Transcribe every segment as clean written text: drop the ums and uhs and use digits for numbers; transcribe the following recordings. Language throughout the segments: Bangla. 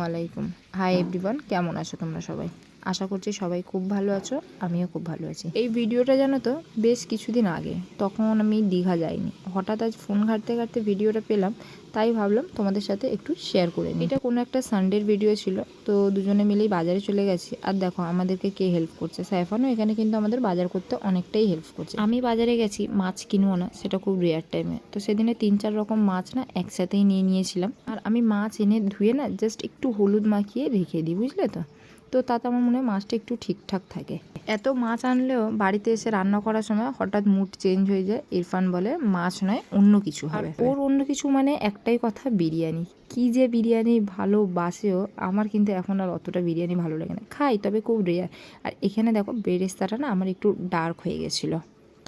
আলাইকুম। হাই এভরিওয়ান, কেমন আছো তোমরা সবাই? আশা করছি সবাই খুব ভালো আছো, আমিও খুব ভালো আছি। এই ভিডিওটা জানো তো বেশ কিছুদিন আগে, তখন আমি দীঘা যাইনি। হঠাৎ আজ ফোন ঘাঁটতে ঘাঁটতে ভিডিওটা পেলাম, তাই ভাবলাম তোমাদের সাথে একটু শেয়ার করে নিই। এটা কোনো একটা সানডের ভিডিও ছিল, তো দুজনে মিলেই বাজারে চলে গেছি। আর দেখো আমাদেরকে কে হেল্প করছে, সাইফানও এখানে কিন্তু আমাদের বাজার করতে অনেকটাই হেল্প করছে। আমি বাজারে গেছি মাছ কিনবো না, সেটা খুব রেয়ার টাইমে, তো সেদিনে 3-4 রকম মাছ না একসাথেই নিয়ে নিয়েছিলাম। আর আমি মাছ এনে ধুয়ে না জাস্ট একটু হলুদ মাখিয়ে রেখে দিই, বুঝলে তো। তো তাতে আমার মনে হয় মাছটা একটু ঠিকঠাক থাকে। এত মাছ আনলেও বাড়িতে এসে রান্না করার সময় হঠাৎ মুড চেঞ্জ হয়ে যায়। ইরফান বলে মাছ নয় অন্য কিছু হবে। ওর অন্য কিছু মানে একটাই কথা, বিরিয়ানি। কি যে বিরিয়ানি ভালোবাসেও, আমার কিন্তু এখন আর অতটা বিরিয়ানি ভালো লাগে না। খাই তবে খুব রেয়ার। আর এখানে দেখো বেরেস্তাটা না আমার একটু ডার্ক হয়ে গেছিলো।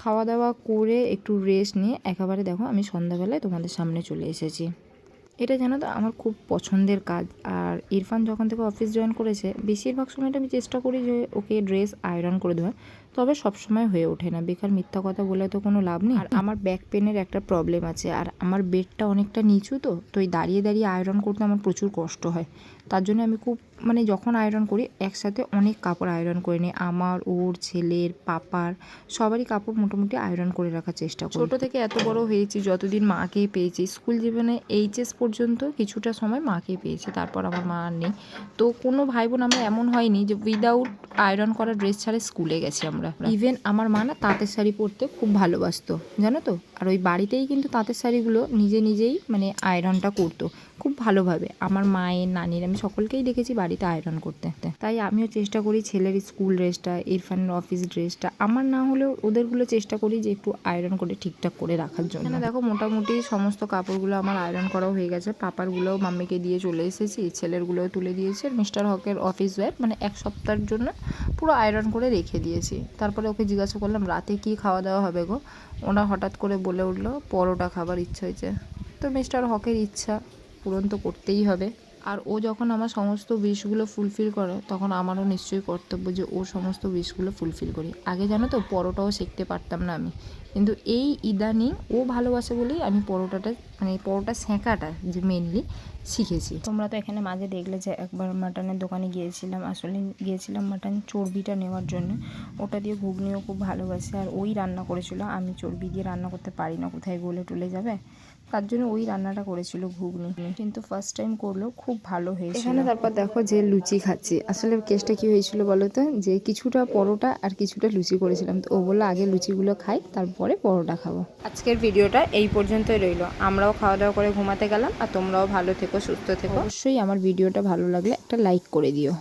খাওয়া দাওয়া করে একটু রেস্ট নিয়ে একেবারে দেখো আমি সন্ধ্যাবেলায় তোমাদের সামনে চলে এসেছি। এটা জানো তো আমার খুব পছন্দের কাজ। আর ইরফান যখন থেকে অফিস জয়েন করেছে, বেশিরভাগ সময়টা আমি চেষ্টা করি যে ওকে ড্রেস আয়রন করে দেওয়ার, তবে সবসময় হয়ে ওঠে না। বেকার মিথ্যা কথা বলে তো কোনো লাভ নেই। আর আমার ব্যাক পেনের একটা প্রবলেম আছে, আর আমার বেডটা অনেকটা নিচু, তো এই দাঁড়িয়ে দাঁড়িয়ে আয়রন করতে আমার প্রচুর কষ্ট হয়। তার জন্য আমি খুব যখন আয়রন করি একসাথে অনেক কাপড় আয়রন করে নিই। আমার, ওর, ছেলের, পাপার সবারই কাপড় মোটামুটি আয়রন করে রাখার চেষ্টা করি। ছোটো থেকে এত বড় হয়েছি, যতদিন মাকেই পেয়েছি, স্কুল জীবনে এইচএস পর্যন্ত কিছুটা সময় মাকেই পেয়েছি, তারপর আমার মা আর নেই। তো কোনো ভাই বোন আমরা এমন হয়নি যে উইদাউট আয়রন করা ড্রেস ছাড়া স্কুলে গেছি আমরা। ইভেন আমার মা না তাঁতের শাড়ি পরতে খুব ভালোবাসতো, জানো তো। আর ওই বাড়িতেই কিন্তু তাঁতের শাড়িগুলো নিজেই আয়রনটা করতো খুব ভালোভাবে। আমার মায়ের, নানির, আমি সকলকেই দেখেছি বাড়িতে আয়রন করতে। তাই আমিও চেষ্টা করি ছেলের স্কুল ড্রেসটা, ইরফানের অফিস ড্রেসটা, আমার না হলেও ওদেরগুলো চেষ্টা করি যে একটু আয়রন করে ঠিকঠাক করে রাখার জন্য। দেখো মোটামুটি সমস্ত কাপড়গুলো আমার আয়রন করাও হয়ে গেছে। পাপারগুলোও মাম্মিকে দিয়ে চলে এসেছি, ছেলেরগুলোও তুলে দিয়েছি। আর মিস্টার হকের অফিস ওয়্যার 1 সপ্তাহের জন্য পুরো আয়রন করে রেখে দিয়েছি। তারপরে ওকে জিজ্ঞাসা করলাম রাতে কি খাওয়া দাওয়া হবে গো। ওনা হঠাৎ করে বলে উঠলো পরোটা খাবার ইচ্ছা হয়েছে। তো মিস্টার হকের ইচ্ছা পূরণ তো করতেই হবে। আর ও যখন আমার সমস্ত উইশগুলো ফুলফিল করে, তখন আমারও নিশ্চয়ই কর্তব্য যে ওর সমস্ত উইশগুলো ফুলফিল করি। আগে জানো তো পরোটাও শিখতে পারতাম না আমি, কিন্তু এই ইদানিং ও ভালোবাসে বলেই আমি পরোটা সেঁকাটা যে মেনলি শিখেছি। তোমরা তো এখানে মাঝে দেখলে যে একবার মাটনের দোকানে গিয়েছিলাম, আসলে গিয়েছিলাম মাটন চর্বিটা নেওয়ার জন্য। ওটা দিয়ে ঘুগনিও খুব ভালোবাসে, আর ওই রান্না করেছিল। আমি চর্বি দিয়ে রান্না করতে পারি না, কোথায় গলে টলে যাবে, তার জন্য ওই রান্নাটা করেছিল ঘুগনি। কিন্তু ফার্স্ট টাইম করলেও খুব ভালো হয়েছিল। এখানে তারপর দেখো যে লুচি খাচ্ছি। আসলে কেসটা কি হয়েছিল বলো তো, যে কিছুটা পরোটা আর কিছুটা লুচি করেছিলাম, তো ও বললো আগে লুচিগুলো খাই তারপরে পরোটা খাবো। আজকের ভিডিওটা এই পর্যন্তই রইলো। আমরাও খাওয়া দাওয়া করে ঘুমাতে গেলাম, আর তোমরাও ভালো থেকো, সুস্থ থেকো। অবশ্যই আমার ভিডিওটা ভালো লাগলে একটা লাইক করে দিও।